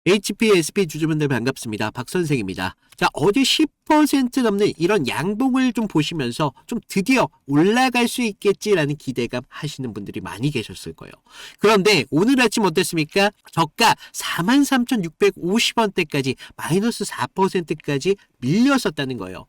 HPSP 주주분들 반갑습니다. 박 선생입니다. 자, 어제 10% 넘는 이런 양봉을 좀 보시면서 좀 드디어 올라갈 수 있겠지라는 기대감 하시는 분들이 많이 계셨을 거예요. 그런데 오늘 아침 어땠습니까? 저가 43,650원대까지 마이너스 4%까지 밀렸었다는 거예요.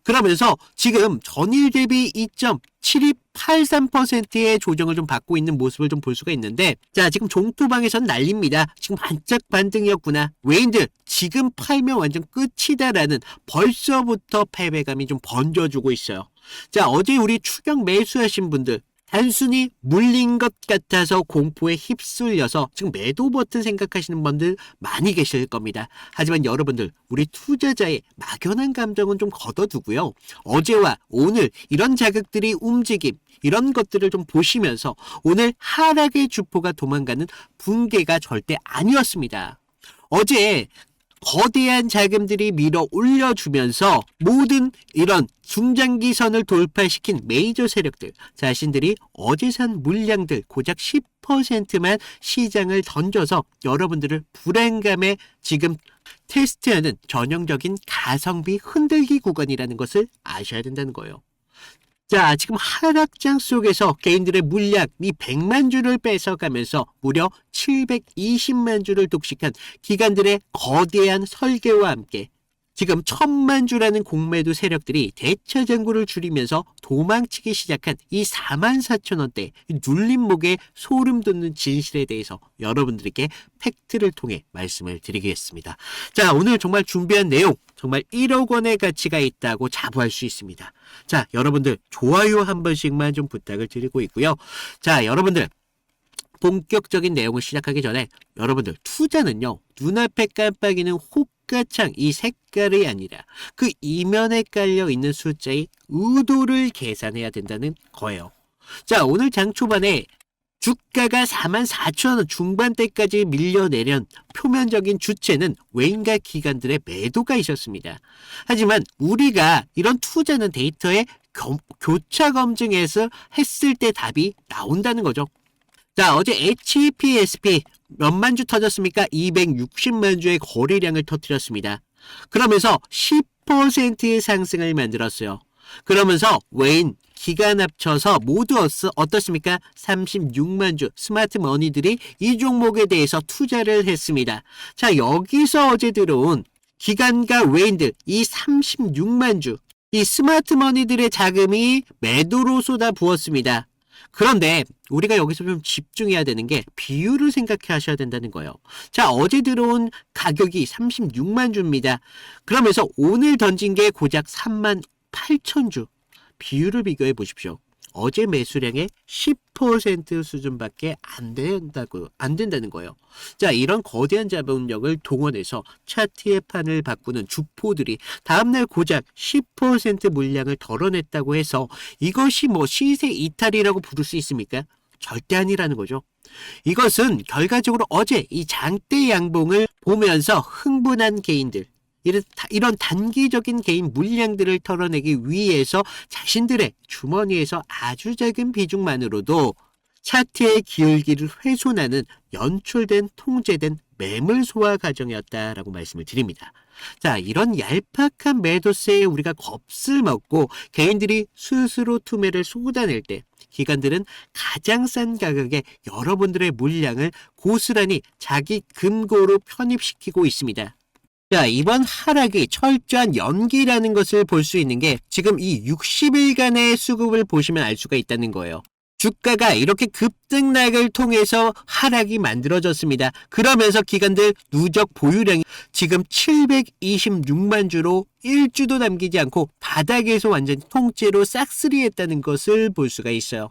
그러면서 지금 전일 대비 2.7283%의 조정을 좀 받고 있는 모습을 좀 볼 수가 있는데, 자, 지금 종토방에선 난립니다. 지금 반짝 반등이었구나. 외인들 지금 팔면 완전 끝이다라는 벌써부터 패배감이 좀 번져주고 있어요. 자, 어제 우리 추격 매수하신 분들 단순히 물린 것 같아서 공포에 휩쓸려서 지금 매도 버튼 생각하시는 분들 많이 계실 겁니다. 하지만 여러분들, 우리 투자자의 막연한 감정은 좀 걷어두고요. 어제와 오늘 이런 자극들이 움직임, 이런 것들을 좀 보시면서 오늘 하락의 주포가 도망가는 붕괴가 절대 아니었습니다. 어제 거대한 자금들이 밀어 올려주면서 모든 이런 중장기선을 돌파시킨 메이저 세력들 자신들이 어제 산 물량들 고작 10%만 시장을 던져서 여러분들을 불안감에 지금 테스트하는 전형적인 가성비 흔들기 구간이라는 것을 아셔야 된다는 거예요. 자, 지금 하락장 속에서 개인들의 물량 이 100만 주를 뺏어가면서 무려 720만 주를 독식한 기관들의 거대한 설계와 함께 지금 1000만 주라는 공매도 세력들이 대차장구를 줄이면서 도망치기 시작한 이 44,000원대 눌림목에 소름 돋는 진실에 대해서 여러분들에게 팩트를 통해 말씀을 드리겠습니다. 자, 오늘 정말 준비한 내용 정말 1억 원의 가치가 있다고 자부할 수 있습니다. 자, 여러분들 좋아요 한 번씩만 좀 부탁을 드리고 있고요. 자, 여러분들 본격적인 내용을 시작하기 전에 여러분들 투자는요, 눈앞에 깜빡이는 호가창 이 색깔이 아니라 그 이면에 깔려있는 숫자의 의도를 계산해야 된다는 거예요. 자, 오늘 장 초반에 주가가 44,000원 중반대까지 밀려내련 표면적인 주체는 외인과 기관들의 매도가 있었습니다. 하지만 우리가 이런 투자는 데이터에 교차 검증해서 했을 때 답이 나온다는 거죠. 자, 어제 HPSP 몇만 주 터졌습니까? 260만 주의 거래량을 터뜨렸습니다. 그러면서 10%의 상승을 만들었어요. 그러면서 외인, 기간 합쳐서 모두 어떻습니까? 36만 주 스마트 머니들이 이 종목에 대해서 투자를 했습니다. 자, 여기서 어제 들어온 기관과 외인들 이 36만 주 이 스마트 머니들의 자금이 매도로 쏟아부었습니다. 그런데 우리가 여기서 좀 집중해야 되는 게 비율을 생각해 하셔야 된다는 거예요. 자, 어제 들어온 가격이 36만 주입니다. 그러면서 오늘 던진 게 고작 3만 8천 주. 비율을 비교해 보십시오. 어제 매수량의 10% 수준밖에 안 된다는 거예요. 자, 이런 거대한 자본력을 동원해서 차트의 판을 바꾸는 주포들이 다음날 고작 10% 물량을 덜어냈다고 해서 이것이 뭐 시세 이탈이라고 부를 수 있습니까? 절대 아니라는 거죠. 이것은 결과적으로 어제 이 장대 양봉을 보면서 흥분한 개인들, 이런 단기적인 개인 물량들을 털어내기 위해서 자신들의 주머니에서 아주 작은 비중만으로도 차트의 기울기를 훼손하는 연출된 통제된 매물 소화 과정이었다라고 말씀을 드립니다. 자, 이런 얄팍한 매도세에 우리가 겁을 먹고 개인들이 스스로 투매를 쏟아낼 때 기관들은 가장 싼 가격에 여러분들의 물량을 고스란히 자기 금고로 편입시키고 있습니다. 자, 이번 하락이 철저한 연기라는 것을 볼 수 있는 게 지금 이 60일간의 수급을 보시면 알 수가 있다는 거예요. 주가가 이렇게 급등락을 통해서 하락이 만들어졌습니다. 그러면서 기관들 누적 보유량이 지금 726만 주로 1주도 남기지 않고 바닥에서 완전히 통째로 싹쓸이했다는 것을 볼 수가 있어요.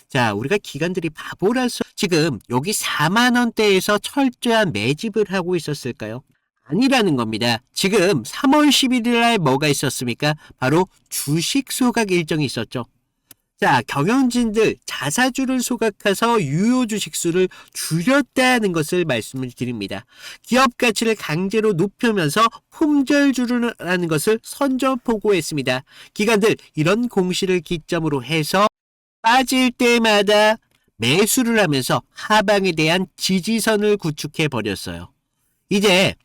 자, 우리가 기관들이 바보라서 지금 여기 4만 원대에서 철저한 매집을 하고 있었을까요? 아니라는 겁니다. 지금 3월 11일 날 뭐가 있었습니까? 바로 주식 소각 일정이 있었죠. 자, 경영진들 자사주를 소각해서 유효 주식수를 줄였다는 것을 말씀을 드립니다. 기업 가치를 강제로 높이면서 품절주라는 것을 선전포고했습니다. 기관들 이런 공시를 기점으로 해서 빠질 때마다 매수를 하면서 하방에 대한 지지선을 구축해 버렸어요. 이제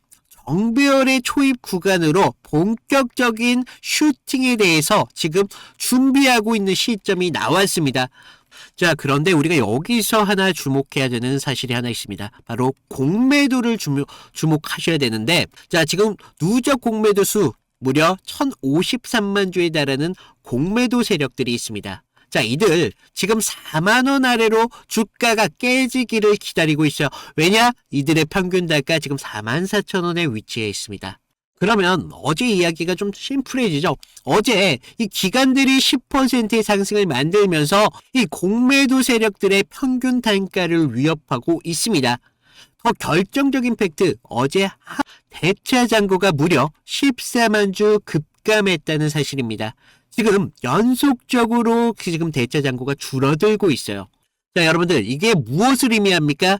정배열의 초입 구간으로 본격적인 슈팅에 대해서 지금 준비하고 있는 시점이 나왔습니다. 자, 그런데 우리가 여기서 하나 주목해야 되는 사실이 하나 있습니다. 바로 공매도를 주목하셔야 되는데, 자, 지금 누적 공매도 수 무려 1053만 주에 달하는 공매도 세력들이 있습니다. 자, 이들 지금 4만 원 아래로 주가가 깨지기를 기다리고 있어요. 왜냐? 이들의 평균 단가 지금 44,000원에 위치해 있습니다. 그러면 어제 이야기가 좀 심플해지죠. 어제 이 기관들이 10%의 상승을 만들면서 이 공매도 세력들의 평균 단가를 위협하고 있습니다. 더 결정적인 팩트, 어제 대차 잔고가 무려 14만 주 급감했다는 사실입니다. 지금 연속적으로 지금 대차 잔고가 줄어들고 있어요. 자, 여러분들, 이게 무엇을 의미합니까?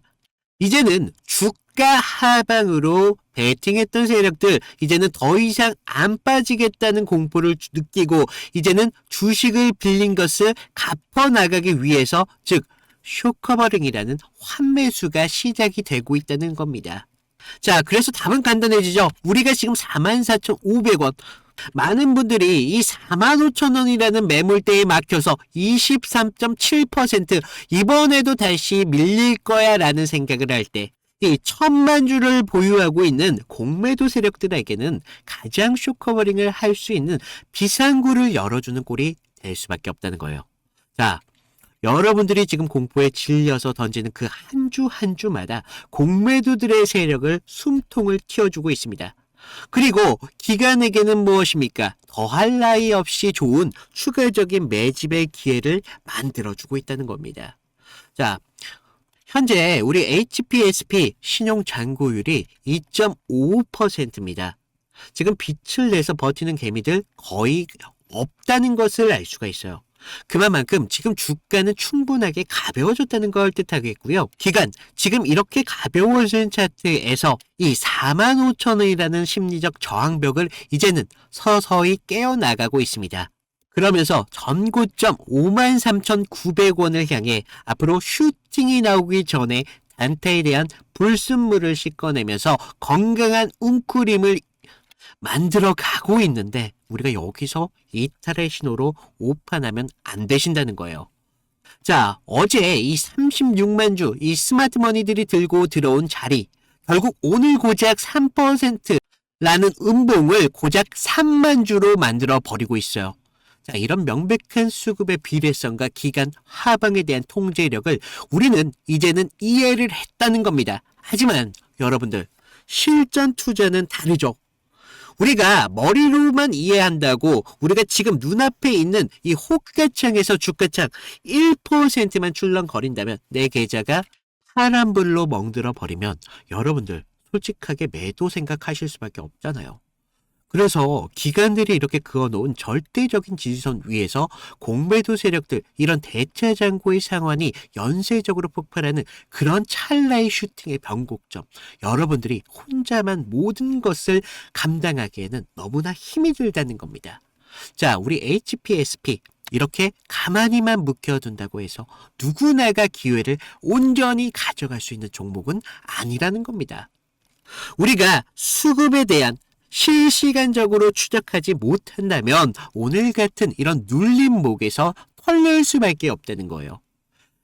이제는 주가 하방으로 베팅했던 세력들, 이제는 더 이상 안 빠지겠다는 공포를 느끼고, 이제는 주식을 빌린 것을 갚아나가기 위해서, 즉 쇼커버링이라는 환매수가 시작이 되고 있다는 겁니다. 자, 그래서 답은 간단해지죠. 우리가 지금 44,500원, 많은 분들이 이 45,000원이라는 매물대에 막혀서 23.7% 이번에도 다시 밀릴 거야 라는 생각을 할 때, 이 1000만 주를 보유하고 있는 공매도 세력들에게는 가장 쇼커버링을 할 수 있는 비상구를 열어주는 꼴이 될 수밖에 없다는 거예요. 자, 여러분들이 지금 공포에 질려서 던지는 그 한 주 한 주마다 공매도들의 세력을 숨통을 틔워주고 있습니다. 그리고 기관에게는 무엇입니까? 더할 나위 없이 좋은 추가적인 매집의 기회를 만들어주고 있다는 겁니다. 자, 현재 우리 HPSP 신용 잔고율이 2.55%입니다. 지금 빛을 내서 버티는 개미들 거의 없다는 것을 알 수가 있어요. 그만큼 지금 주가는 충분하게 가벼워졌다는 걸 뜻하겠고요. 기간, 지금 이렇게 가벼워진 차트에서 이 45,000원이라는 심리적 저항벽을 이제는 서서히 깨어나가고 있습니다. 그러면서 전고점 53,900원을 향해 앞으로 슈팅이 나오기 전에 단타에 대한 불순물을 씻어내면서 건강한 웅크림을 만들어 가고 있는데, 우리가 여기서 이탈의 신호로 오판하면 안 되신다는 거예요. 자, 어제 이 36만 주 이 스마트머니들이 들고 들어온 자리, 결국 오늘 고작 3%라는 음봉을 고작 3만 주로 만들어 버리고 있어요. 자, 이런 명백한 수급의 비례성과 기간 하방에 대한 통제력을 우리는 이제는 이해를 했다는 겁니다. 하지만 여러분들, 실전 투자는 다르죠. 우리가 머리로만 이해한다고 우리가 지금 눈앞에 있는 이 호가창에서 주가창 1%만 출렁거린다면, 내 계좌가 파란불로 멍들어 버리면 여러분들 솔직하게 매도 생각하실 수밖에 없잖아요. 그래서 기관들이 이렇게 그어놓은 절대적인 지지선 위에서 공매도 세력들, 이런 대차 잔고의 상환이 연쇄적으로 폭발하는 그런 찰나의 슈팅의 변곡점, 여러분들이 혼자만 모든 것을 감당하기에는 너무나 힘이 들다는 겁니다. 자, 우리 HPSP 이렇게 가만히만 묵혀둔다고 해서 누구나가 기회를 온전히 가져갈 수 있는 종목은 아니라는 겁니다. 우리가 수급에 대한 실시간적으로 추적하지 못한다면 오늘 같은 이런 눌림목에서 털릴 수밖에 없다는 거예요.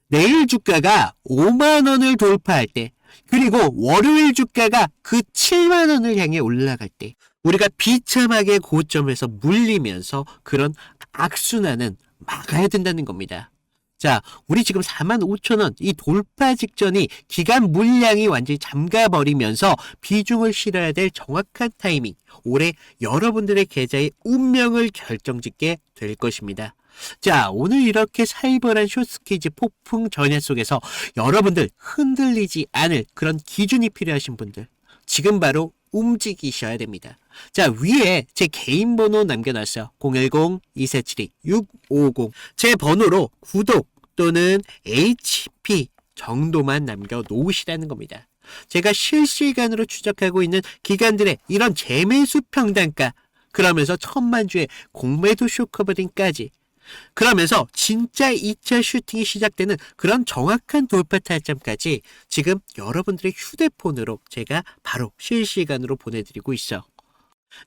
내일 주가가 5만 원을 돌파할 때, 그리고 월요일 주가가 그 7만 원을 향해 올라갈 때, 우리가 비참하게 고점에서 물리면서 그런 악순환은 막아야 된다는 겁니다. 자, 우리 지금 45,000원 이 돌파 직전이 기간 물량이 완전히 잠가버리면서 비중을 실어야 될 정확한 타이밍, 올해 여러분들의 계좌의 운명을 결정짓게 될 것입니다. 자, 오늘 이렇게 살벌한 숏스퀴즈 폭풍 전야 속에서 여러분들 흔들리지 않을 그런 기준이 필요하신 분들, 지금 바로 움직이셔야 됩니다. 자, 위에 제 개인 번호 남겨놨어요. 010-2472-650. 제 번호로 구독 또는 HP 정도만 남겨놓으시라는 겁니다. 제가 실시간으로 추적하고 있는 기관들의 이런 재매수 평단가, 그러면서 1000만 주의 공매도 쇼커버링까지 그러면서 진짜 2차 슈팅이 시작되는 그런 정확한 돌파 타점까지 지금 여러분들의 휴대폰으로 제가 바로 실시간으로 보내드리고 있어.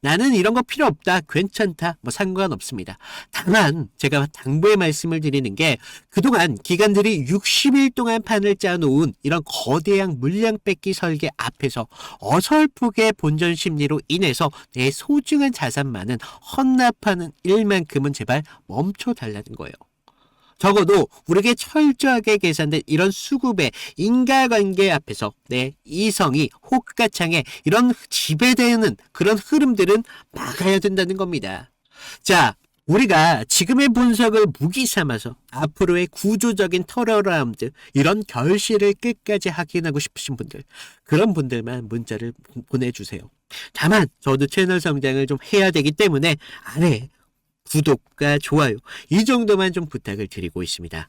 나는 이런 거 필요 없다. 괜찮다. 뭐 상관없습니다. 다만 제가 당부의 말씀을 드리는 게 그동안 기관들이 60일 동안 판을 짜놓은 이런 거대한 물량 뺏기 설계 앞에서 어설프게 본전 심리로 인해서 내 소중한 자산만은 헌납하는 일만큼은 제발 멈춰달라는 거예요. 적어도 우리에게 철저하게 계산된 이런 수급의 인과관계 앞에서 내 이성이 호가창에 이런 지배되는 그런 흐름들은 막아야 된다는 겁니다. 자, 우리가 지금의 분석을 무기 삼아서 앞으로의 구조적인 턴어라운드 이런 결실을 끝까지 확인하고 싶으신 분들, 그런 분들만 문자를 보내주세요. 다만 저도 채널 성장을 좀 해야 되기 때문에 아래 구독과 좋아요 이 정도만 좀 부탁을 드리고 있습니다.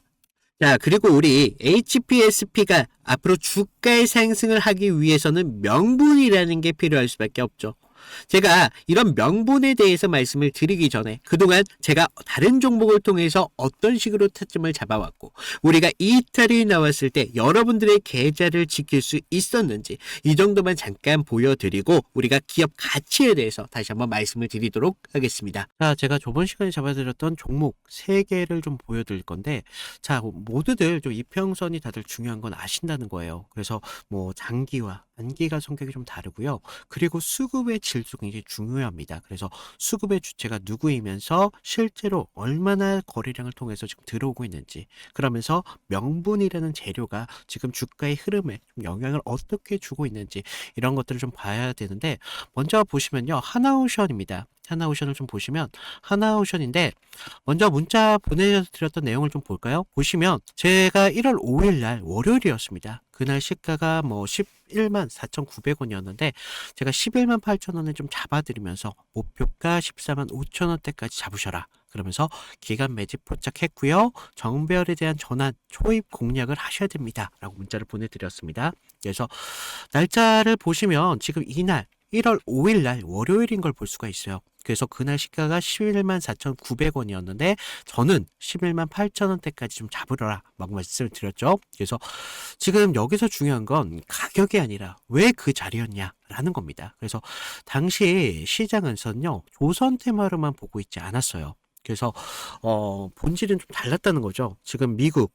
자, 그리고 우리 HPSP가 앞으로 주가의 상승을 하기 위해서는 명분이라는 게 필요할 수밖에 없죠. 제가 이런 명분에 대해서 말씀을 드리기 전에 그동안 제가 다른 종목을 통해서 어떤 식으로 타점을 잡아왔고 우리가 이탈이 나왔을 때 여러분들의 계좌를 지킬 수 있었는지 이 정도만 잠깐 보여드리고 우리가 기업 가치에 대해서 다시 한번 말씀을 드리도록 하겠습니다. 자, 제가 저번 시간에 잡아드렸던 종목 3개를 좀 보여드릴 건데 자, 모두들 좀 이평선이 다들 중요한 건 아신다는 거예요. 그래서 뭐 장기와 단기가 성격이 좀 다르고요. 그리고 수급의 질도 굉장히 중요합니다. 그래서 수급의 주체가 누구이면서 실제로 얼마나 거래량을 통해서 지금 들어오고 있는지 그러면서 명분이라는 재료가 지금 주가의 흐름에 좀 영향을 어떻게 주고 있는지 이런 것들을 좀 봐야 되는데 먼저 보시면요. 하나오션입니다. 하나오션을 좀 보시면 하나오션인데 먼저 문자 보내드렸던 내용을 좀 볼까요? 보시면 제가 1월 5일 날 월요일이었습니다. 그날 시가가 뭐 11만 4,900원이었는데 제가 11만 8천원을 좀 잡아드리면서 목표가 14만 5천원대까지 잡으셔라. 그러면서 기간 매집 포착했고요. 정배열에 대한 전환 초입 공략을 하셔야 됩니다. 라고 문자를 보내드렸습니다. 그래서 날짜를 보시면 지금 이날 1월 5일 날 월요일인 걸 볼 수가 있어요. 그래서 그날 시가가 11만 4,900원이었는데 저는 11만 8천원대까지 좀 잡으라 막 말씀을 드렸죠. 그래서 지금 여기서 중요한 건 가격이 아니라 왜 그 자리였냐라는 겁니다. 그래서 당시 시장에서는요. 조선 테마로만 보고 있지 않았어요. 그래서 본질은 좀 달랐다는 거죠. 지금 미국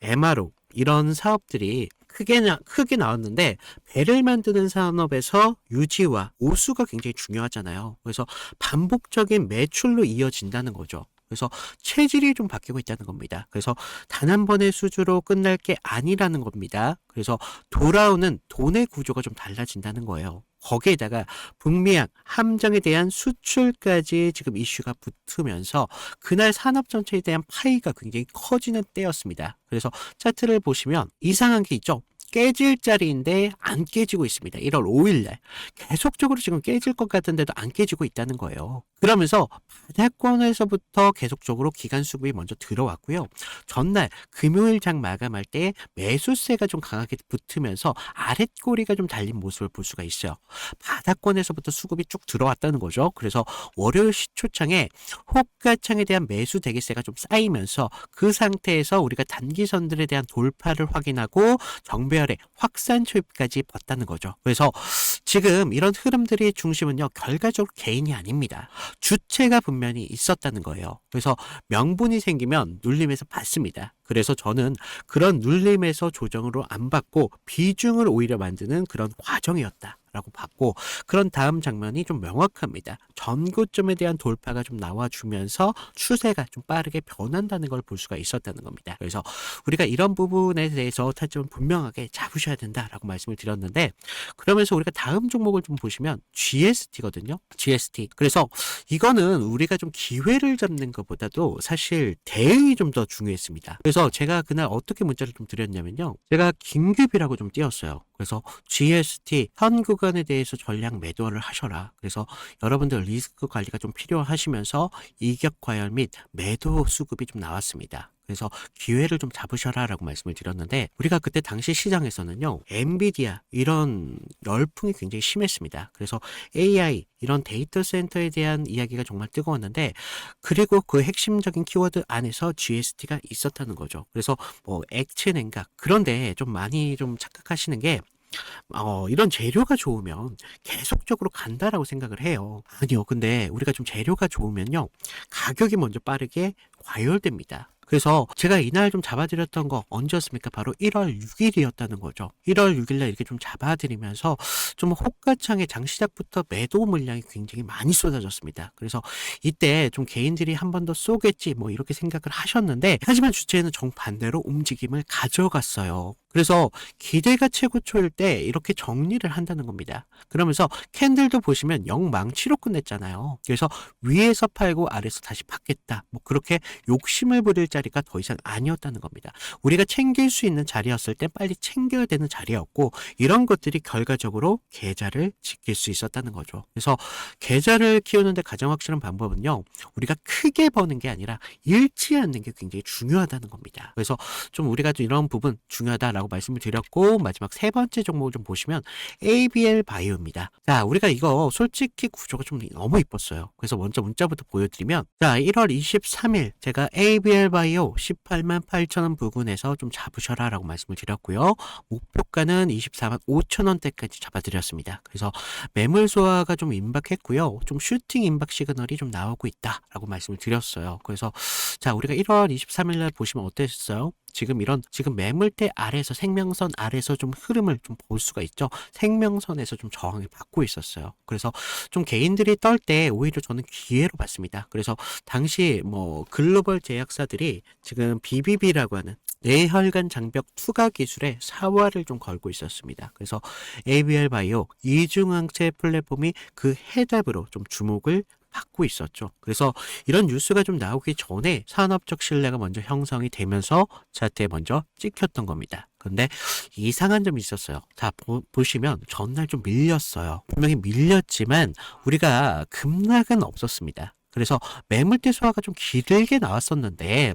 MRO 이런 사업들이 크게 나왔는데 배를 만드는 산업에서 유지와 오수가 굉장히 중요하잖아요. 그래서 반복적인 매출로 이어진다는 거죠. 그래서 체질이 좀 바뀌고 있다는 겁니다. 그래서 단 한 번의 수주로 끝날 게 아니라는 겁니다. 그래서 돌아오는 돈의 구조가 좀 달라진다는 거예요. 거기에다가 북미양 함정에 대한 수출까지 지금 이슈가 붙으면서 그날 산업 전체에 대한 파이가 굉장히 커지는 때였습니다. 그래서 차트를 보시면 이상한 게 있죠. 깨질 자리인데 안 깨지고 있습니다. 1월 5일 날 계속적으로 지금 깨질 것 같은데도 안 깨지고 있다는 거예요. 그러면서 바닥권에서부터 계속적으로 기간 수급이 먼저 들어왔고요. 전날 금요일 장 마감할 때 매수세가 좀 강하게 붙으면서 아랫꼬리가 좀 달린 모습을 볼 수가 있어요. 바닥권에서부터 수급이 쭉 들어왔다는 거죠. 그래서 월요일 시초창에 호가창에 대한 매수 대기세가 좀 쌓이면서 그 상태에서 우리가 단기선들에 대한 돌파를 확인하고 정배열의 확산 초입까지 봤다는 거죠. 그래서 지금 이런 흐름들의 중심은요. 결과적으로 개인이 아닙니다. 주체가 분명히 있었다는 거예요. 그래서 명분이 생기면 눌림에서 받습니다. 그래서 저는 그런 눌림에서 조정으로 안 받고 비중을 오히려 만드는 그런 과정이었다. 라고 봤고 그런 다음 장면이 좀 명확합니다. 전고점에 대한 돌파가 좀 나와주면서 추세가 좀 빠르게 변한다는 걸 볼 수가 있었다는 겁니다. 그래서 우리가 이런 부분에 대해서 타점을 분명하게 잡으셔야 된다라고 말씀을 드렸는데 그러면서 우리가 다음 종목을 좀 보시면 GST거든요. GST. 그래서 이거는 우리가 좀 기회를 잡는 것보다도 사실 대응이 좀 더 중요했습니다. 그래서 제가 그날 어떻게 문자를 좀 드렸냐면요. 제가 긴급이라고 좀 띄웠어요. 그래서 GST 현 구간에 대해서 전량 매도를 하셔라. 그래서 여러분들 리스크 관리가 좀 필요하시면서 이격 과열 및 매도 수급이 좀 나왔습니다. 그래서 기회를 좀 잡으셔라라고 말씀을 드렸는데 우리가 그때 당시 시장에서는요. 엔비디아 이런 열풍이 굉장히 심했습니다. 그래서 AI 이런 데이터 센터에 대한 이야기가 정말 뜨거웠는데 그리고 그 핵심적인 키워드 안에서 GST가 있었다는 거죠. 그래서 뭐 액체 냉각 그런데 좀 많이 좀 착각하시는 게 이런 재료가 좋으면 계속적으로 간다라고 생각을 해요. 아니요. 근데 우리가 좀 재료가 좋으면요. 가격이 먼저 빠르게 과열됩니다. 그래서 제가 이날 좀 잡아드렸던 거 언제였습니까? 바로 1월 6일이었다는 거죠. 1월 6일날 이렇게 좀 잡아드리면서 좀 호가창에 장시작부터 매도 물량이 굉장히 많이 쏟아졌습니다. 그래서 이때 좀 개인들이 한 번 더 쏘겠지 뭐 이렇게 생각을 하셨는데 하지만 주체는 정반대로 움직임을 가져갔어요. 그래서 기대가 최고초일 때 이렇게 정리를 한다는 겁니다. 그러면서 캔들도 보시면 영망치로 끝냈잖아요. 그래서 위에서 팔고 아래에서 다시 받겠다. 뭐 그렇게 욕심을 부릴 자리가 더 이상 아니었다는 겁니다. 우리가 챙길 수 있는 자리였을 때 빨리 챙겨야 되는 자리였고 이런 것들이 결과적으로 계좌를 지킬 수 있었다는 거죠. 그래서 계좌를 키우는데 가장 확실한 방법은요. 우리가 크게 버는 게 아니라 잃지 않는 게 굉장히 중요하다는 겁니다. 그래서 좀 우리가 좀 이런 부분 중요하다라고 말씀을 드렸고 마지막 세 번째 종목을 좀 보시면 ABL 바이오입니다. 자, 우리가 이거 솔직히 구조가 좀 너무 이뻤어요. 그래서 먼저 문자부터 보여드리면 자, 1월 23일 제가 ABL 바이오 18만 8천 원 부근에서 좀 잡으셔라 라고 말씀을 드렸고요. 목표가는 24만 5천 원대까지 잡아드렸습니다. 그래서 매물 소화가 좀 임박했고요. 좀 슈팅 임박 시그널이 좀 나오고 있다라고 말씀을 드렸어요. 그래서 자, 우리가 1월 23일 날 보시면 어땠어요? 지금 매물대 아래에서 생명선 아래에서 좀 흐름을 좀 볼 수가 있죠. 생명선에서 좀 저항을 받고 있었어요. 그래서 좀 개인들이 떨 때 오히려 저는 기회로 봤습니다. 그래서 당시 뭐 글로벌 제약사들이 지금 BBB라고 하는 뇌혈관 장벽 투과 기술에 사활을 좀 걸고 있었습니다. 그래서 ABL 바이오 이중항체 플랫폼이 그 해답으로 좀 주목을 받고 있었죠. 그래서 이런 뉴스가 좀 나오기 전에 산업적 신뢰가 먼저 형성이 되면서 차트에 먼저 찍혔던 겁니다. 근데 이상한 점이 있었어요. 자, 보시면 전날 좀 밀렸어요. 분명히 밀렸지만 우리가 급락은 없었습니다. 그래서 매물대 소화가 좀 길게 나왔었는데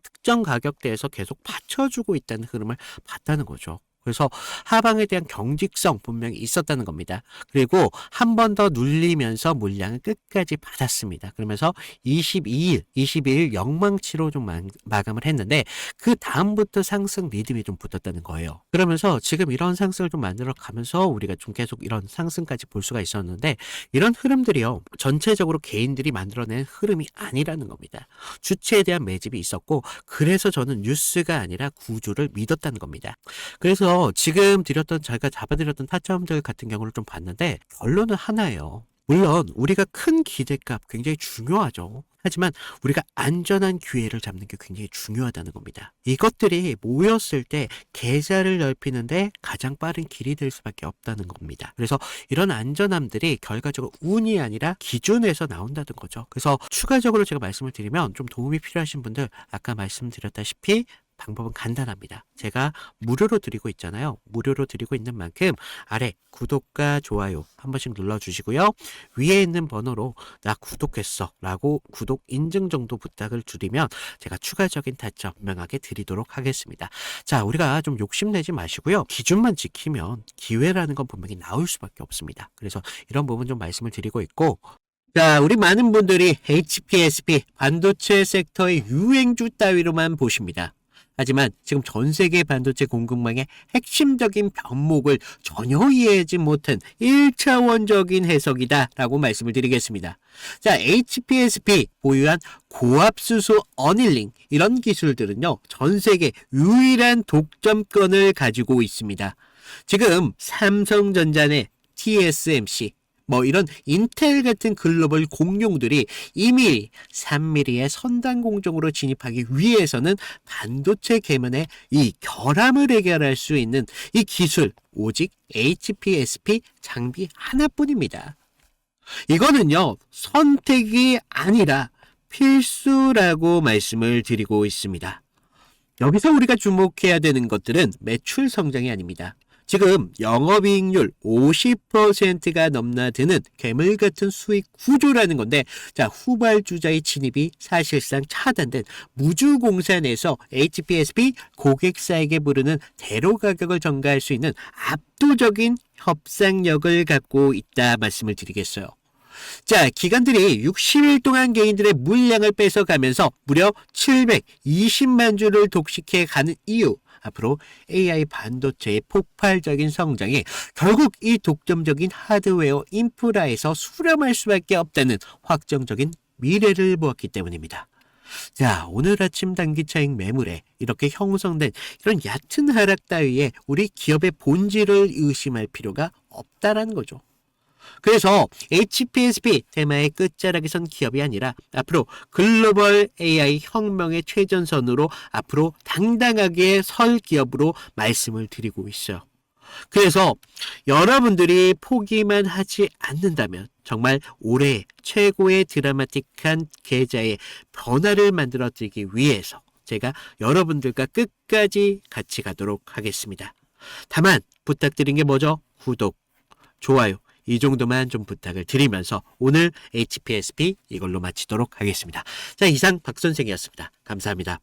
특정 가격대에서 계속 받쳐주고 있다는 흐름을 봤다는 거죠. 그래서 하방에 대한 경직성 분명히 있었다는 겁니다. 그리고 한 번 더 눌리면서 물량을 끝까지 받았습니다. 그러면서 22일 영망치로 좀 마감을 했는데 그 다음부터 상승 리듬이 좀 붙었다는 거예요. 그러면서 지금 이런 상승을 좀 만들어 가면서 우리가 좀 계속 이런 상승까지 볼 수가 있었는데 이런 흐름들이요. 전체적으로 개인들이 만들어낸 흐름이 아니라는 겁니다. 주체에 대한 매집이 있었고 그래서 저는 뉴스가 아니라 구조를 믿었다는 겁니다. 그래서 지금 제가 잡아드렸던 타점들 같은 경우를 좀 봤는데 결론은 하나예요. 물론 우리가 큰 기대값 굉장히 중요하죠. 하지만 우리가 안전한 기회를 잡는 게 굉장히 중요하다는 겁니다. 이것들이 모였을 때 계좌를 넓히는데 가장 빠른 길이 될 수밖에 없다는 겁니다. 그래서 이런 안전함들이 결과적으로 운이 아니라 기준에서 나온다는 거죠. 그래서 추가적으로 제가 말씀을 드리면 좀 도움이 필요하신 분들 아까 말씀드렸다시피 방법은 간단합니다. 제가 무료로 드리고 있잖아요. 무료로 드리고 있는 만큼 아래 구독과 좋아요 한 번씩 눌러주시고요. 위에 있는 번호로 나 구독했어 라고 구독 인증 정도 부탁을 드리면 제가 추가적인 타점 분명하게 드리도록 하겠습니다. 자, 우리가 좀 욕심내지 마시고요. 기준만 지키면 기회라는 건 분명히 나올 수밖에 없습니다. 그래서 이런 부분 좀 말씀을 드리고 있고 자, 우리 많은 분들이 HPSP 반도체 섹터의 유행주 따위로만 보십니다. 하지만 지금 전 세계 반도체 공급망의 핵심적인 변목을 전혀 이해하지 못한 1차원적인 해석이다라고 말씀을 드리겠습니다. 자, HPSP 보유한 고압수소 어닐링 이런 기술들은요. 전 세계 유일한 독점권을 가지고 있습니다. 지금 삼성전자 내 TSMC 뭐 이런 인텔 같은 글로벌 공룡들이 2mm, 3mm의 선단 공정으로 진입하기 위해서는 반도체 계면의 이 결함을 해결할 수 있는 이 기술 오직 HPSP 장비 하나뿐입니다. 이거는요 선택이 아니라 필수라고 말씀을 드리고 있습니다. 여기서 우리가 주목해야 되는 것들은 매출 성장이 아닙니다. 지금 영업이익률 50%가 넘나드는 괴물 같은 수익 구조라는 건데, 자, 후발주자의 진입이 사실상 차단된 무주공사 내에서 HPSP 고객사에게 부르는 대로 가격을 전가할 수 있는 압도적인 협상력을 갖고 있다 말씀을 드리겠어요. 자, 기관들이 60일 동안 개인들의 물량을 뺏어가면서 무려 720만 주를 독식해 가는 이유, 앞으로 AI 반도체의 폭발적인 성장이 결국 이 독점적인 하드웨어 인프라에서 수렴할 수밖에 없다는 확정적인 미래를 보았기 때문입니다. 자, 오늘 아침 단기차익 매물에 이렇게 형성된 이런 얕은 하락 따위에 우리 기업의 본질을 의심할 필요가 없다라는 거죠. 그래서 HPSP 테마의 끝자락에 선 기업이 아니라 앞으로 글로벌 AI 혁명의 최전선으로 앞으로 당당하게 설 기업으로 말씀을 드리고 있어요. 그래서 여러분들이 포기만 하지 않는다면 정말 올해 최고의 드라마틱한 계좌의 변화를 만들어드리기 위해서 제가 여러분들과 끝까지 같이 가도록 하겠습니다. 다만 부탁드린 게 뭐죠? 구독, 좋아요 이 정도만 좀 부탁을 드리면서 오늘 HPSP 이걸로 마치도록 하겠습니다. 자, 이상 박 선생이었습니다. 감사합니다.